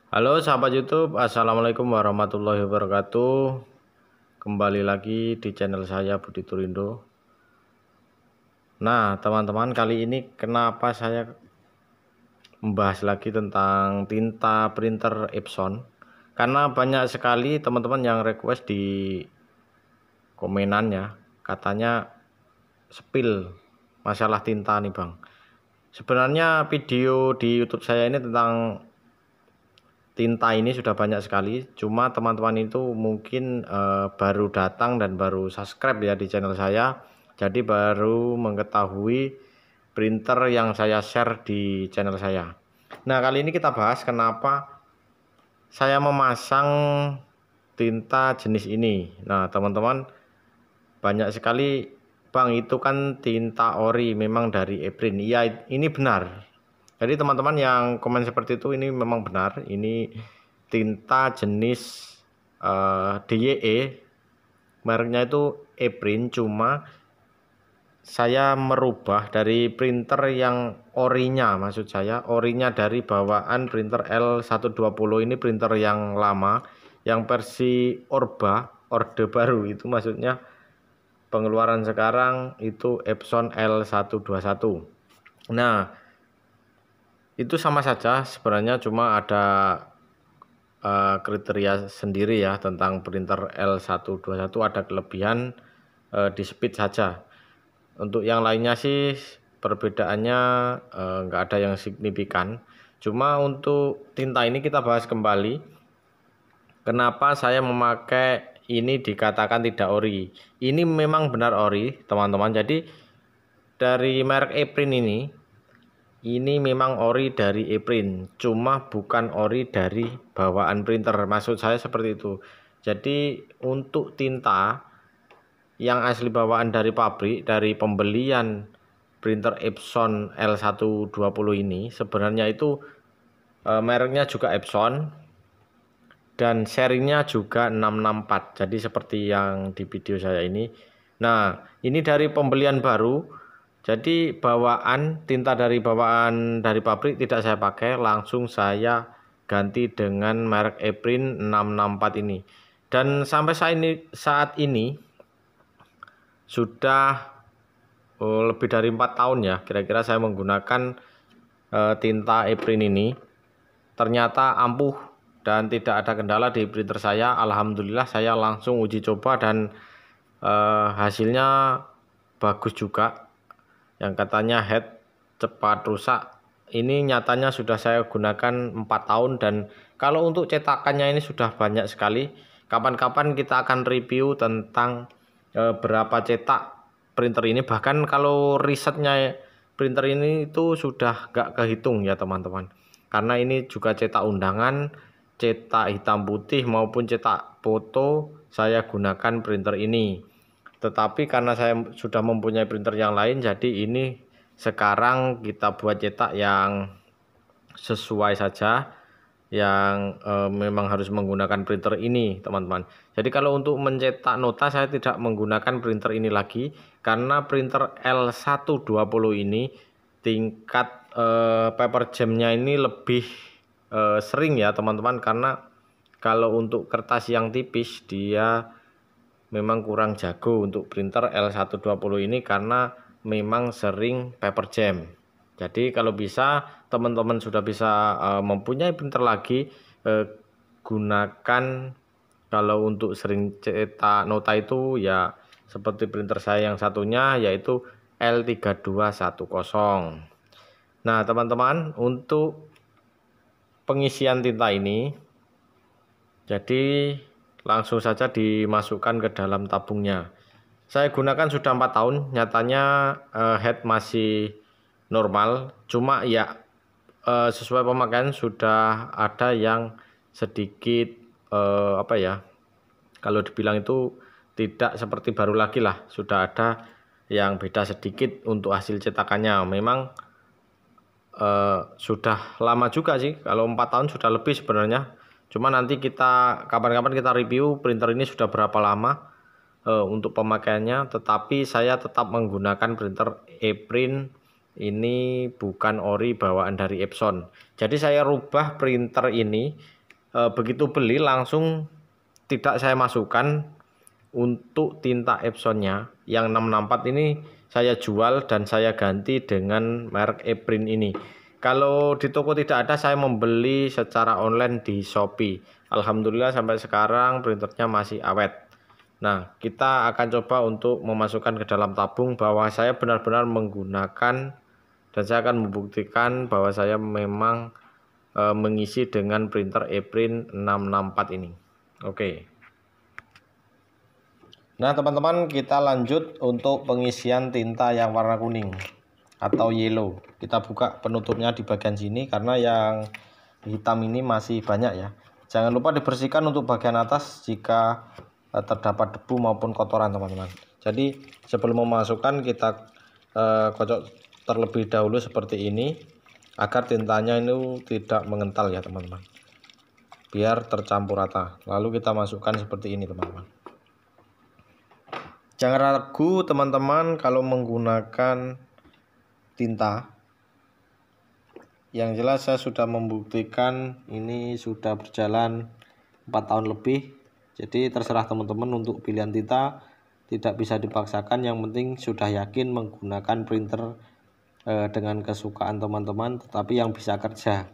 Halo sahabat YouTube, Assalamualaikum warahmatullahi wabarakatuh. Kembali lagi di channel saya Budi Turindo. Nah teman-teman, kali ini kenapa saya membahas lagi tentang tinta printer Epson? Karena banyak sekali teman-teman yang request di komenannya, katanya spill masalah tinta nih Bang. Sebenarnya video di YouTube saya ini tentang tinta ini sudah banyak sekali, cuma teman-teman itu mungkin baru datang dan baru subscribe ya di channel saya, jadi baru mengetahui printer yang saya share di channel saya. Nah kali ini kita bahas kenapa saya memasang tinta jenis ini. Nah teman-teman, banyak sekali, Bang itu kan tinta ori memang dari Eprin. Iya, ini benar. Jadi teman-teman yang komen seperti itu, ini memang benar. Ini tinta jenis DYE, mereknya itu Eprin. Cuma saya merubah dari printer yang orinya, maksud saya orinya dari bawaan printer L120. Ini printer yang lama, yang versi orde baru itu, maksudnya pengeluaran sekarang itu Epson L121. Nah itu sama saja sebenarnya, cuma ada kriteria sendiri ya tentang printer L121, ada kelebihan di speed saja. Untuk yang lainnya sih perbedaannya nggak ada yang signifikan. Cuma untuk tinta ini kita bahas kembali kenapa saya memakai ini dikatakan tidak ori. Ini memang benar ori teman-teman. Jadi dari merek Eprin ini memang ori dari Eprin, cuma bukan ori dari bawaan printer. Maksud saya seperti itu. Jadi untuk tinta yang asli bawaan dari pabrik, dari pembelian printer Epson L120 ini, sebenarnya itu mereknya juga Epson dan serinya juga 664. Jadi seperti yang di video saya ini. Nah ini dari pembelian baru, jadi bawaan tinta dari bawaan dari pabrik tidak saya pakai, langsung saya ganti dengan merek Eprin 664 ini. Dan sampai saat ini sudah lebih dari 4 tahun ya kira-kira saya menggunakan tinta Eprin ini. Ternyata ampuh dan tidak ada kendala di printer saya. Alhamdulillah, saya langsung uji coba dan hasilnya bagus juga. Yang katanya head cepat rusak, ini nyatanya sudah saya gunakan 4 tahun. Dan kalau untuk cetakannya ini sudah banyak sekali. Kapan-kapan kita akan review tentang berapa cetak printer ini. Bahkan kalau risetnya printer ini itu sudah gak kehitung ya teman-teman, karena ini juga cetak undangan, cetak hitam putih maupun cetak foto saya gunakan printer ini. Tetapi karena saya sudah mempunyai printer yang lain, jadi ini sekarang kita buat cetak yang sesuai saja, yang memang harus menggunakan printer ini teman-teman. Jadi kalau untuk mencetak nota saya tidak menggunakan printer ini lagi, karena printer L120 ini tingkat paper jamnya ini lebih sering ya teman-teman. Karena kalau untuk kertas yang tipis dia memang kurang jago untuk printer L120 ini, karena memang sering paper jam. Jadi kalau bisa teman-teman sudah bisa mempunyai printer lagi, gunakan kalau untuk sering cetak nota itu ya seperti printer saya yang satunya, yaitu L3210. Nah teman-teman, untuk pengisian tinta ini jadi langsung saja dimasukkan ke dalam tabungnya. Saya gunakan sudah 4 tahun, nyatanya head masih normal, cuma ya sesuai pemakaian sudah ada yang sedikit apa ya, kalau dibilang itu tidak seperti baru lagi lah, sudah ada yang beda sedikit untuk hasil cetakannya. Memang sudah lama juga sih, kalau 4 tahun sudah lebih sebenarnya. Cuma nanti kita kapan-kapan kita review printer ini sudah berapa lama untuk pemakaiannya. Tetapi saya tetap menggunakan printer Eprin, ini bukan ori bawaan dari Epson. Jadi saya rubah printer ini begitu beli langsung tidak saya masukkan untuk tinta Epsonnya yang 664 ini saya jual dan saya ganti dengan merek Eprin ini. Kalau di toko tidak ada, saya membeli secara online di Shopee. Alhamdulillah sampai sekarang printernya masih awet. Nah, kita akan coba untuk memasukkan ke dalam tabung bahwa saya benar-benar menggunakan, dan saya akan membuktikan bahwa saya memang mengisi dengan printer Eprin 664 ini. Oke. Nah, teman-teman, kita lanjut untuk pengisian tinta yang warna kuning atau yellow. Kita buka penutupnya di bagian sini karena yang hitam ini masih banyak ya. Jangan lupa dibersihkan untuk bagian atas jika terdapat debu maupun kotoran, teman-teman. Jadi sebelum memasukkan kita kocok terlebih dahulu seperti ini agar tintanya ini tidak mengental ya, teman-teman. Biar tercampur rata. Lalu kita masukkan seperti ini, teman-teman. Jangan ragu, teman-teman, kalau menggunakan tinta. Yang jelas saya sudah membuktikan ini sudah berjalan 4 tahun lebih. Jadi terserah teman-teman untuk pilihan tinta, tidak bisa dipaksakan, yang penting sudah yakin menggunakan printer dengan kesukaan teman-teman, tetapi yang bisa kerja.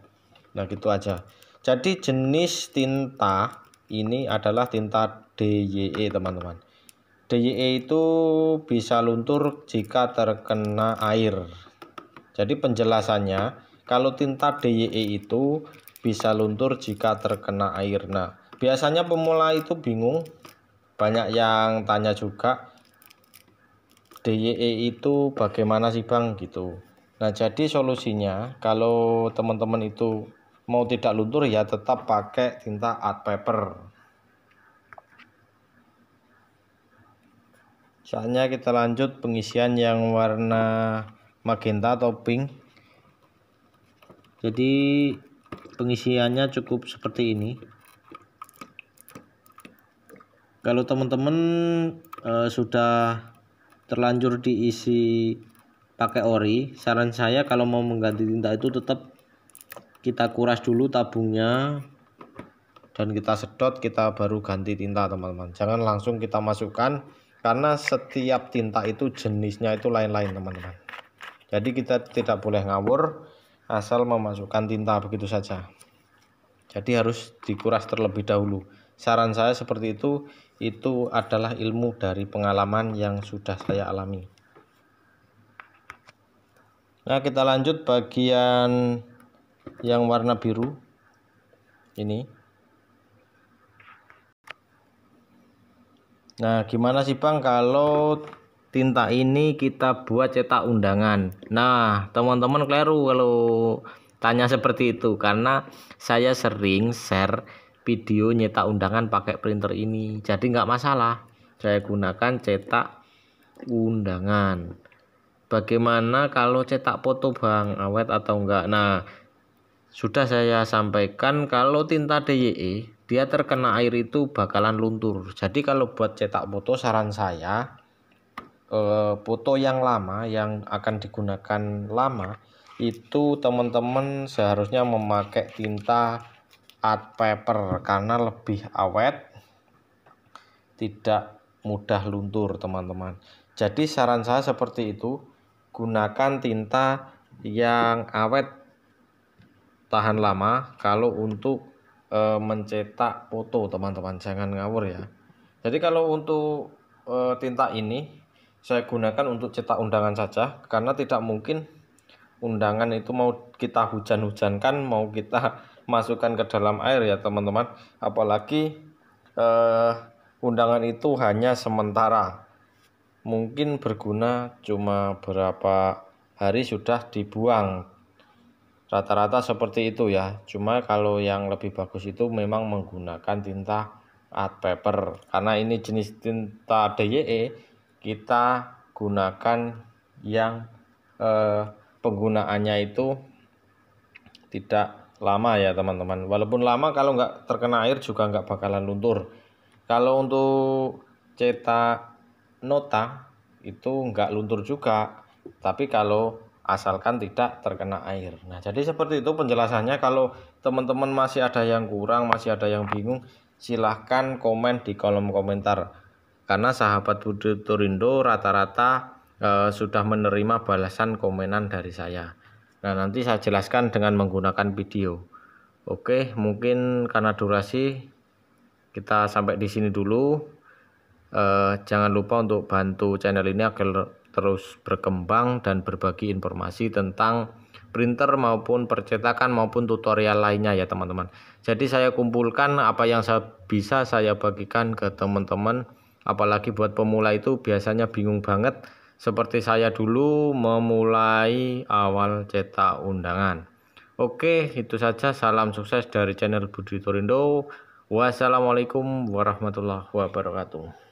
Nah, gitu aja. Jadi jenis tinta ini adalah tinta DYE, teman-teman. DYE itu bisa luntur jika terkena air. Jadi penjelasannya, kalau tinta DYE itu bisa luntur jika terkena air. Nah, biasanya pemula itu bingung, banyak yang tanya juga, DYE itu bagaimana sih Bang gitu. Nah, jadi solusinya kalau teman-teman itu mau tidak luntur ya tetap pakai tinta art paper. Saatnya kita lanjut pengisian yang warna magenta atau pink. Jadi pengisiannya cukup seperti ini. Kalau teman-teman sudah terlanjur diisi pakai ori, saran saya kalau mau mengganti tinta itu tetap kita kuras dulu tabungnya dan kita sedot, kita baru ganti tinta, teman-teman. Jangan langsung kita masukkan karena setiap tinta itu jenisnya itu lain-lain, teman-teman. Jadi kita tidak boleh ngawur asal memasukkan tinta begitu saja. Jadi harus dikuras terlebih dahulu. Saran saya seperti itu adalah ilmu dari pengalaman yang sudah saya alami. Nah, kita lanjut bagian yang warna biru ini. Nah, gimana sih Bang kalau tinta ini kita buat cetak undangan? Nah, teman-teman keliru kalau tanya seperti itu, karena saya sering share video nyetak undangan pakai printer ini, jadi nggak masalah, saya gunakan cetak undangan. Bagaimana kalau cetak foto Bang, awet atau enggak? Nah, sudah saya sampaikan kalau tinta DYE dia terkena air itu bakalan luntur. Jadi kalau buat cetak foto, saran saya foto yang lama yang akan digunakan lama itu teman-teman seharusnya memakai tinta art paper karena lebih awet, tidak mudah luntur, teman-teman. Jadi saran saya seperti itu, gunakan tinta yang awet tahan lama kalau untuk mencetak foto, teman-teman. Jangan ngawur ya. Jadi kalau untuk tinta ini saya gunakan untuk cetak undangan saja, karena tidak mungkin undangan itu mau kita hujan-hujankan, mau kita masukkan ke dalam air ya, teman-teman. Apalagi undangan itu hanya sementara, mungkin berguna cuma berapa hari sudah dibuang, rata-rata seperti itu ya. Cuma kalau yang lebih bagus itu memang menggunakan tinta art paper, karena ini jenis tinta DYE kita gunakan yang penggunaannya itu tidak lama ya, teman-teman. Walaupun lama, kalau nggak terkena air juga nggak bakalan luntur. Kalau untuk cetak nota itu nggak luntur juga, tapi kalau asalkan tidak terkena air. Nah, jadi seperti itu penjelasannya. Kalau teman-teman masih ada yang kurang, masih ada yang bingung, silahkan komen di kolom komentar. Karena sahabat Budi Tutorindo rata-rata sudah menerima balasan komenan dari saya. Nah, nanti saya jelaskan dengan menggunakan video. Oke, mungkin karena durasi kita sampai di sini dulu. Jangan lupa untuk bantu channel ini agar terus berkembang dan berbagi informasi tentang printer maupun percetakan maupun tutorial lainnya ya teman-teman. Jadi saya kumpulkan apa yang bisa saya bagikan ke teman-teman, apalagi buat pemula itu biasanya bingung banget seperti saya dulu memulai awal cetak undangan. Oke, itu saja. Salam sukses dari channel Budi Tutorindo. Wassalamualaikum warahmatullahi wabarakatuh.